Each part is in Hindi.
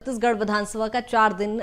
छत्तीसगढ़ विधानसभा का 4 दिन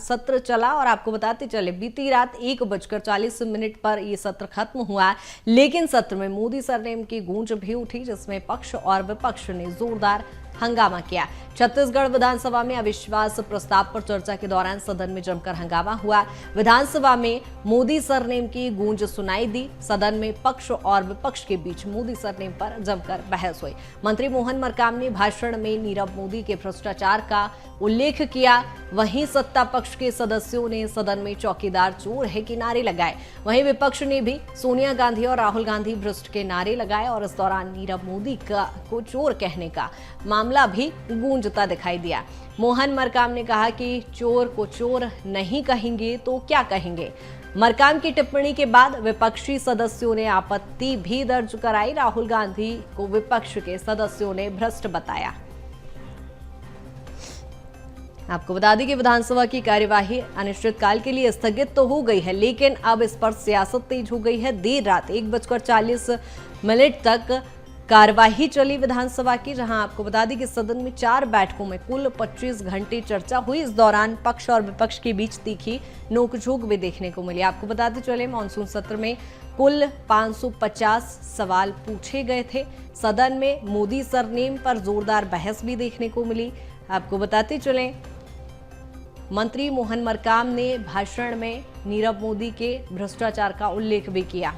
सत्र चला और आपको बताते चले बीती रात 1:40 पर यह सत्र खत्म हुआ। लेकिन सत्र में मोदी सरनेम की गूंज भी उठी, जिसमें पक्ष और विपक्ष ने जोरदार हंगामा किया। छत्तीसगढ़ विधानसभा में अविश्वास प्रस्ताव पर चर्चा के दौरान सदन में जमकर हंगामा हुआ। विधानसभा में मोदी सरनेम की गूंज सुनाई दी। सदन में पक्ष और विपक्ष के बीच मोदी सरनेम पर जमकर बहस हुई। मंत्री मोहन मरकाम ने भाषण में नीरव मोदी के भ्रष्टाचार का उल्लेख किया। वहीं सत्ता पक्ष के सदस्यों ने सदन में चौकीदार चोर है के नारे लगाए। वहीं विपक्ष ने भी सोनिया गांधी और राहुल गांधी भ्रष्ट के नारे लगाए और इस दौरान नीरव मोदी को चोर कहने का मामला भी गूंजता दिखाई दिया। मोहन मरकाम ने कहा कि चोर को चोर नहीं कहेंगे तो क्या कहेंगे। मरकाम की टिप्पणी के बाद विपक्षी सदस्यों ने आपत्ति भी दर्ज कराई। राहुल गांधी को विपक्ष के सदस्यों ने भ्रष्ट बताया। आपको बता दें कि विधानसभा की कार्यवाही अनिश्चितकाल के लिए स्थगित तो हो गई है, लेकिन अब इस पर सियासत तेज हो गई है। देर रात 1:40 तक कार्यवाही चली विधानसभा की, जहां आपको बता दें कि सदन में 4 बैठकों में कुल 25 घंटे चर्चा हुई। इस दौरान पक्ष और विपक्ष के बीच तीखी नोकझोंक भी देखने को मिली। आपको बताते चले मानसून सत्र में कुल 550 सवाल पूछे गए थे। सदन में मोदी सरनेम पर जोरदार बहस भी देखने को मिली। आपको बताते चले मंत्री मोहन मरकाम ने भाषण में नीरव मोदी के भ्रष्टाचार का उल्लेख भी किया।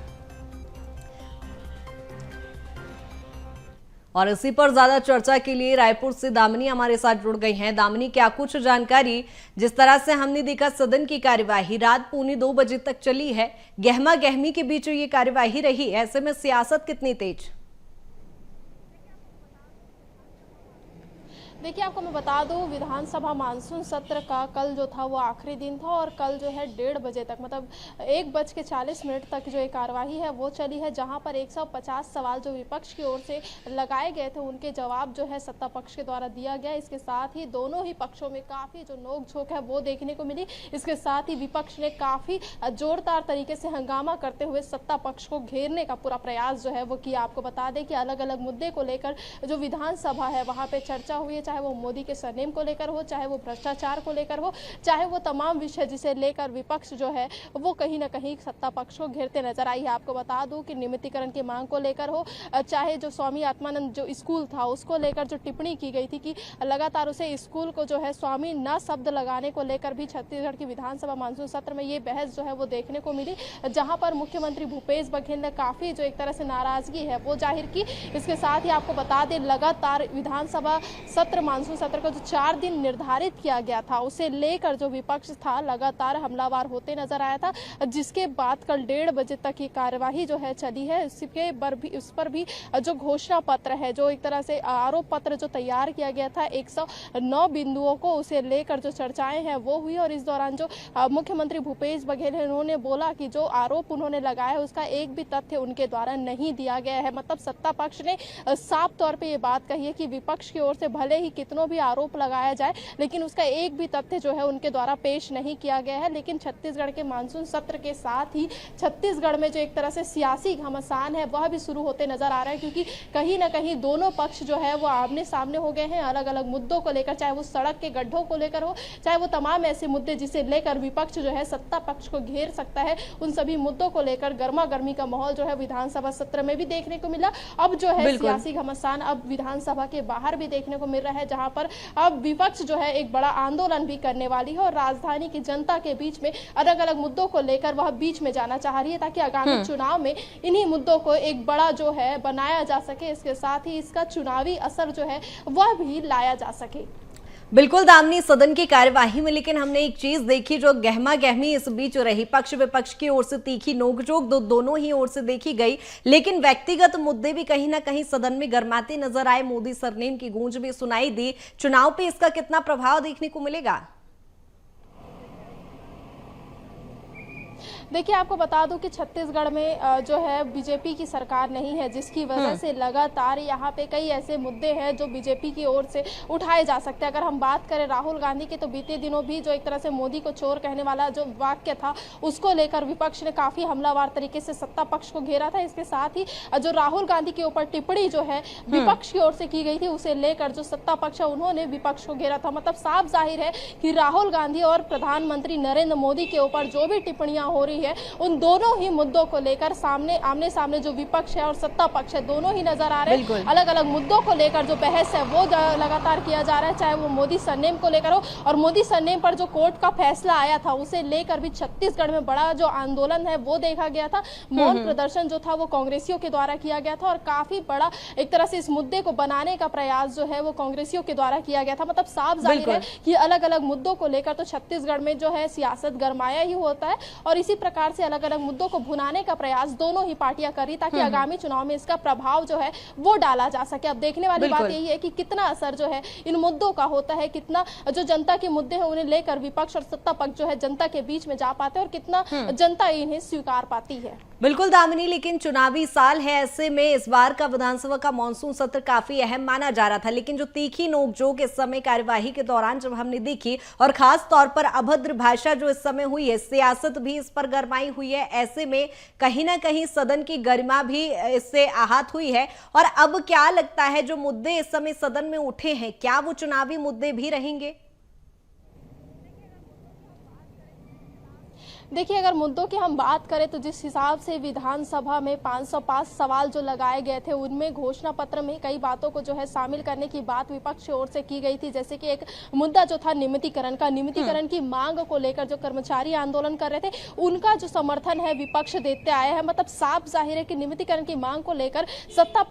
और इसी पर ज्यादा चर्चा के लिए रायपुर से दामिनी हमारे साथ जुड़ गई हैं। दामिनी, क्या कुछ जानकारी? जिस तरह से हमने देखा सदन की कार्यवाही रात 1:45 बजे तक चली है, गहमा गहमी के बीच ये कार्यवाही रही, ऐसे में सियासत कितनी तेज? देखिए, आपको मैं बता दूं, विधानसभा मानसून सत्र का कल जो था वो आखिरी दिन था और कल जो है 1:30 बजे तक, मतलब 1:40 तक जो ये कार्यवाही है वो चली है, जहां पर 150 सवाल जो विपक्ष की ओर से लगाए गए थे उनके जवाब जो है सत्ता पक्ष के द्वारा दिया गया। इसके साथ ही दोनों ही पक्षों में काफ़ी जो नोक-झोंक है वो देखने को मिली। इसके साथ ही विपक्ष ने काफ़ी जोरदार तरीके से हंगामा करते हुए सत्ता पक्ष को घेरने का पूरा प्रयास जो है वो किया। आपको बता दें कि अलग अलग मुद्दे को लेकर जो विधानसभा है वहाँ पर चर्चा हुई है, चाहे वो मोदी के सरनेम को लेकर हो, चाहे वो भ्रष्टाचार को लेकर हो, चाहे वो तमाम विषय जिसे लेकर विपक्ष जो है वो कहीं ना कहीं सत्ता पक्ष को घेरते नजर आई है। आपको बता दूं कि नियमितीकरण की मांग को लेकर हो, चाहे जो स्वामी आत्मानंद जो स्कूल था उसको लेकर जो टिप्पणी की गई थी कि लगातार उसे स्कूल को जो है स्वामी न शब्द लगाने को लेकर भी छत्तीसगढ़ की विधानसभा मानसून सत्र में ये बहस जो है वो देखने को मिली, जहां पर मुख्यमंत्री भूपेश बघेल ने काफी जो एक तरह से नाराजगी है वो जाहिर की। इसके साथ ही आपको बता दें, लगातार विधानसभा सत्र मानसून सत्र का जो 4 दिन निर्धारित किया गया था उसे लेकर जो विपक्ष था लगातार हमलावर होते नजर आया था, जिसके बाद कल 1:30 बजे तक ये कार्यवाही जो है चली है। उस पर भी जो घोषणा पत्र है, जो एक तरह से आरोप पत्र जो तैयार किया गया था 109 बिंदुओं को, उसे लेकर जो चर्चाएं हैं वो हुई। और इस दौरान जो मुख्यमंत्री भूपेश बघेल है उन्होंने बोला कि जो आरोप उन्होंने लगाया उसका एक भी तथ्य उनके द्वारा नहीं दिया गया है। मतलब सत्ता पक्ष ने साफ तौर पर यह बात कही है कि विपक्ष की ओर से भले ही कितनों भी आरोप लगाया जाए लेकिन उसका एक भी तथ्य जो है उनके द्वारा पेश नहीं किया गया है। लेकिन छत्तीसगढ़ के मानसून सत्र के साथ ही छत्तीसगढ़ में जो एक तरह से सियासी घमासान है वह भी शुरू होते नजर आ रहा है, क्योंकि कहीं ना कहीं दोनों पक्ष जो है वो आमने सामने हो गए हैं अलग अलग मुद्दों को लेकर, चाहे वो सड़क के गड्ढों को लेकर हो, चाहे वो तमाम ऐसे मुद्दे जिसे लेकर विपक्ष जो है सत्ता पक्ष को घेर सकता है, उन सभी मुद्दों को लेकर गर्मा गर्मी का माहौल जो है विधानसभा सत्र में भी देखने को मिला। अब जो है सियासी घमासान अब विधानसभा के बाहर भी देखने को मिल रहा है, जहां पर अब विपक्ष जो है एक बड़ा आंदोलन भी करने वाली है और राजधानी की जनता के बीच में अलग अलग मुद्दों को लेकर वह बीच में जाना चाह रही है, ताकि आगामी चुनाव में इन्हीं मुद्दों को एक बड़ा जो है बनाया जा सके। इसके साथ ही इसका चुनावी असर जो है वह भी लाया जा सके। बिल्कुल दामिनी, सदन की कार्यवाही में लेकिन हमने एक चीज देखी जो गहमा गहमी इस बीच रही। पक्ष विपक्ष की ओर से तीखी नोकझोंक दोनों ही ओर से देखी गई, लेकिन व्यक्तिगत मुद्दे भी कहीं ना कहीं सदन में गरमाते नजर आए। मोदी सरनेम की गूंज भी सुनाई दी। चुनाव पे इसका कितना प्रभाव देखने को मिलेगा? देखिए, आपको बता दूं कि छत्तीसगढ़ में जो है बीजेपी की सरकार नहीं है, जिसकी वजह से लगातार यहाँ पे कई ऐसे मुद्दे हैं जो बीजेपी की ओर से उठाए जा सकते हैं। अगर हम बात करें राहुल गांधी की, तो बीते दिनों भी जो एक तरह से मोदी को चोर कहने वाला जो वाक्य था, उसको लेकर विपक्ष ने काफी हमलावर तरीके से सत्ता पक्ष को घेरा था। इसके साथ ही जो राहुल गांधी के ऊपर टिप्पणी जो है विपक्ष की ओर से की गई थी, उसे लेकर जो सत्ता पक्ष है उन्होंने विपक्ष को घेरा था। मतलब साफ जाहिर है कि राहुल गांधी और प्रधानमंत्री नरेंद्र मोदी के ऊपर जो भी टिप्पणियां हो रही है, उन दोनों ही मुद्दों को लेकर आमने सामने जो विपक्ष है और सत्ता पक्ष है, दोनों ही नजर आ रहे हैं। अलग अलग मुद्दों को लेकर जो बहस है वो लगातार किया जा रहा है, चाहे वो मोदी सरनेम को लेकर हो। और मोदी सरनेम पर जो कोर्ट का फैसला आया था, उसे लेकर भी छत्तीसगढ़ में बड़ा जो आंदोलन है वो देखा गया था। मौन प्रदर्शन जो था वो कांग्रेसियों के द्वारा किया गया था और काफी बड़ा एक तरह से इस मुद्दे को बनाने का प्रयास जो है वो कांग्रेसियों के द्वारा किया गया था। मतलब साफ जाहिर है कि अलग अलग मुद्दों को लेकर तो छत्तीसगढ़ में जो है सियासत गरमाया ही होता है और इसी प्रकार से अलग अलग मुद्दों को भुनाने का प्रयास दोनों ही पार्टियां करी, ताकि आगामी चुनाव में इसका प्रभाव जो है वो डाला जा सके। अब देखने वाली बात यही है कि कितना असर जो है इन मुद्दों का होता है, कितना जो जनता के मुद्दे हैं उन्हें लेकर विपक्ष और सत्ता पक्ष जो है जनता के बीच में जा पाते हैं और कितना जनता इन्हें स्वीकार पाती है। बिल्कुल दामिनी, लेकिन चुनावी साल है, ऐसे में इस बार का विधानसभा का मॉनसून सत्र काफी अहम माना जा रहा था, लेकिन जो तीखी नोकझोंक इस समय कार्यवाही के दौरान जब हमने देखी और खास तौर पर अभद्र भाषा जो इस समय हुई है, सियासत भी इस पर गरमाई हुई है, ऐसे में कहीं ना कहीं सदन की गरिमा भी इससे आहत हुई है। और अब क्या लगता है जो मुद्दे इस समय सदन में उठे हैं, क्या वो चुनावी मुद्दे भी रहेंगे? देखिए, अगर मुद्दों की हम बात करें तो जिस हिसाब से विधानसभा में 505 सवाल जो लगाए गए थे, उनमें घोषणा पत्र में कई बातों को जो है शामिल करने की बात विपक्ष की ओर से की गई थी। जैसे कि एक मुद्दा जो था नियमितीकरण का, नियमितीकरण की मांग को लेकर जो कर्मचारी आंदोलन कर रहे थे, उनका जो समर्थन है विपक्ष देते आए हैं। मतलब साफ जाहिर है कि नियमितीकरण की मांग को लेकर सत्ता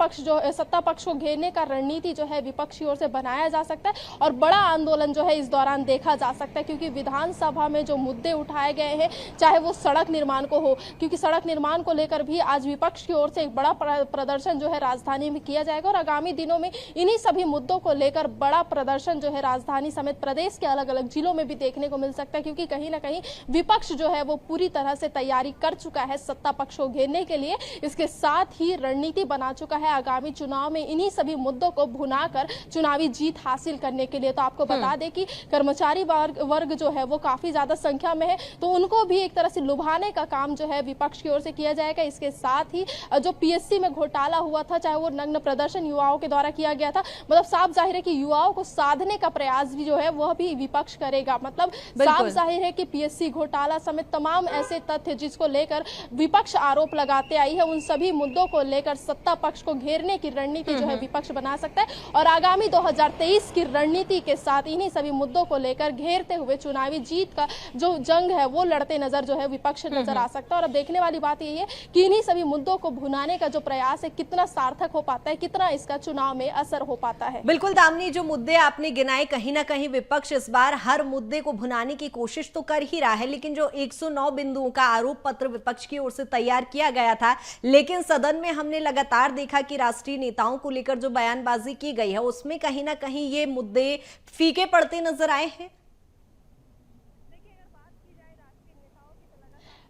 पक्ष को घेरने का रणनीति जो है विपक्ष की ओर से बनाया जा सकता है और बड़ा आंदोलन जो है इस दौरान देखा जा सकता है, क्योंकि विधानसभा में जो मुद्दे उठाए गए हैं, चाहे वो सड़क निर्माण को हो, क्योंकि सड़क निर्माण को लेकर भी आज विपक्ष की ओर से एक बड़ा प्रदर्शन जो है राजधानी में किया जाएगा और आगामी दिनों में इन्हीं सभी मुद्दों को लेकर बड़ा प्रदर्शन जो है राजधानी समेत प्रदेश के अलग अलग जिलों में भी देखने को मिल सकता है, क्योंकि कहीं ना कहीं विपक्ष जो है वो पूरी तरह से तैयारी कर चुका है सत्ता पक्ष को घेरने के लिए। इसके साथ ही रणनीति बना चुका है आगामी चुनाव में इन्हीं सभी मुद्दों को भुनाकर चुनावी जीत हासिल करने के लिए। तो आपको बता दें कि कर्मचारी वर्ग जो है वो काफी ज्यादा संख्या में है, तो उनको भी एक तरह से लुभाने का काम जो है विपक्ष की ओर से किया जाएगा। इसके साथ ही जो पीएससी में घोटाला हुआ था, चाहे वो नग्न प्रदर्शन युवाओं के द्वारा किया गया था, मतलब साफ जाहिर है कि युवाओं को साधने का प्रयास भी जो है वह भी विपक्ष करेगा। मतलब साफ जाहिर है कि पीएससी घोटाला समेत तमाम ऐसे तथ्य जिसको लेकर विपक्ष आरोप लगाते आई है, उन सभी मुद्दों को लेकर सत्ता पक्ष को घेरने की रणनीति जो है विपक्ष बना सकता है और आगामी 2023 की रणनीति के साथ इन्हीं सभी मुद्दों को लेकर घेरते हुए चुनावी जीत का जो जंग है वो लड़ते नजर जो है विपक्ष नजर आ सकता है। और अब देखने वाली बात यही है कि इन्हीं सभी मुद्दों को भुनाने का जो प्रयास है कितना सार्थक हो पाता है, कितना इसका चुनाव में असर हो पाता है। बिल्कुल दामिनी, जो मुद्दे आपने गिनाए, कहीं ना कहीं विपक्ष इस बार हर मुद्दे को भुनाने की कोशिश तो कर ही रहा है, लेकिन जो 109 बिंदुओं का आरोप पत्र विपक्ष की ओर से तैयार किया गया था, लेकिन सदन में हमने लगातार देखा कि राष्ट्रीय नेताओं को लेकर जो बयानबाजी की गई है उसमें कहीं ना कहीं ये मुद्दे फीके पड़ते नजर आए हैं।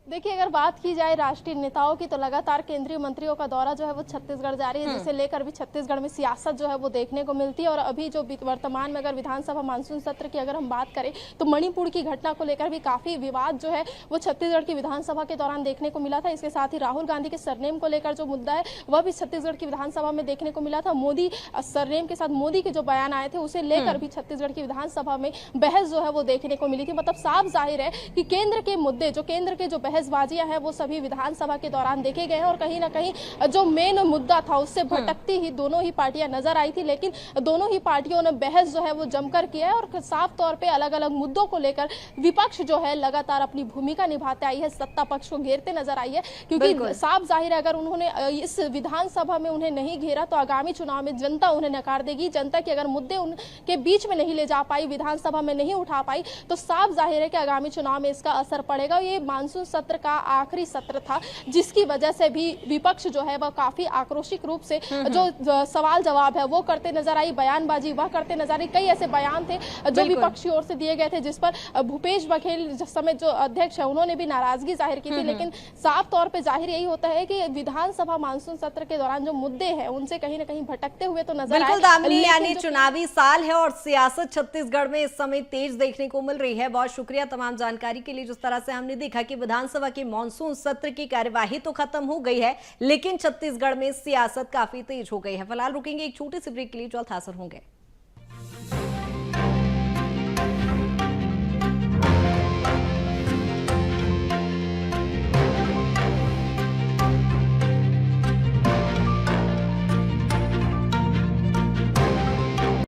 देखिए, अगर बात की जाए राष्ट्रीय नेताओं की, तो लगातार केंद्रीय मंत्रियों का दौरा जो है वो छत्तीसगढ़ जारी है, जिसे लेकर भी छत्तीसगढ़ में सियासत जो है वो देखने को मिलती है। और अभी जो वर्तमान में अगर विधानसभा मानसून सत्र की अगर हम बात करें तो मणिपुर की घटना को लेकर भी काफी विवाद जो है वो छत्तीसगढ़ की विधानसभा के दौरान देखने को मिला था। इसके साथ ही राहुल गांधी के सरनेम को लेकर जो मुद्दा है वह भी छत्तीसगढ़ की विधानसभा में देखने को मिला था। मोदी सरनेम के साथ मोदी के जो बयान आए थे उसे लेकर भी छत्तीसगढ़ की विधानसभा में बहस जो है वो देखने को मिली थी। मतलब साफ जाहिर है कि केंद्र के मुद्दे, जो केंद्र के जो बहसबाजियां हैं वो सभी विधानसभा के दौरान देखे गए हैं और कहीं ना कहीं जो मेन मुद्दा था उससे भटकती ही दोनों ही पार्टियां नजर आई थी, लेकिन दोनों ही पार्टियों ने बहस जो है वो जमकर किया है और साफ तौर पे अलग अलग मुद्दों को लेकर विपक्ष जो है लगातार अपनी भूमिका निभाते आई है, सत्ता पक्ष को घेरते नजर आई है। क्योंकि साफ जाहिर है अगर उन्होंने इस विधानसभा में उन्हें नहीं घेरा तो आगामी चुनाव में जनता उन्हें नकार देगी। जनता के अगर मुद्दे उनके बीच में नहीं ले जा पाई, विधानसभा में नहीं उठा पाई, तो साफ जाहिर है कि आगामी चुनाव में इसका असर पड़ेगा। ये मानसून सत्र सत्र का आखिरी सत्र था, जिसकी वजह से भी विपक्ष जो है वह काफी आक्रोशिक रूप से जो सवाल जवाब है वो करते नजर आई, बयानबाजी वह करते नजर आई। कई ऐसे बयान थे जो विपक्ष की ओर से दिए गए थे, जिस पर भूपेश बघेल समेत जो अध्यक्ष है उन्होंने भी नाराजगी जाहिर की थी। लेकिन साफ तौर पे जाहिर यही होता है कि विधानसभा मानसून सत्र के दौरान जो मुद्दे हैं उनसे कहीं ना कहीं भटकते हुए तो नजर आए। बिल्कुल दामिनी, यानी चुनावी साल है और सियासत छत्तीसगढ़ में इस समय तेज देखने को मिल रही है। बहुत शुक्रिया तमाम जानकारी के लिए। जिस तरह से हमने देखा कि विधानसभा के मानसून सत्र की कार्यवाही तो खत्म हो गई है, लेकिन छत्तीसगढ़ में सियासत काफी तेज हो गई है। फिलहाल रुकेंगे एक छोटी सी ब्रेक के लिए, जल्द हाजिर होंगे।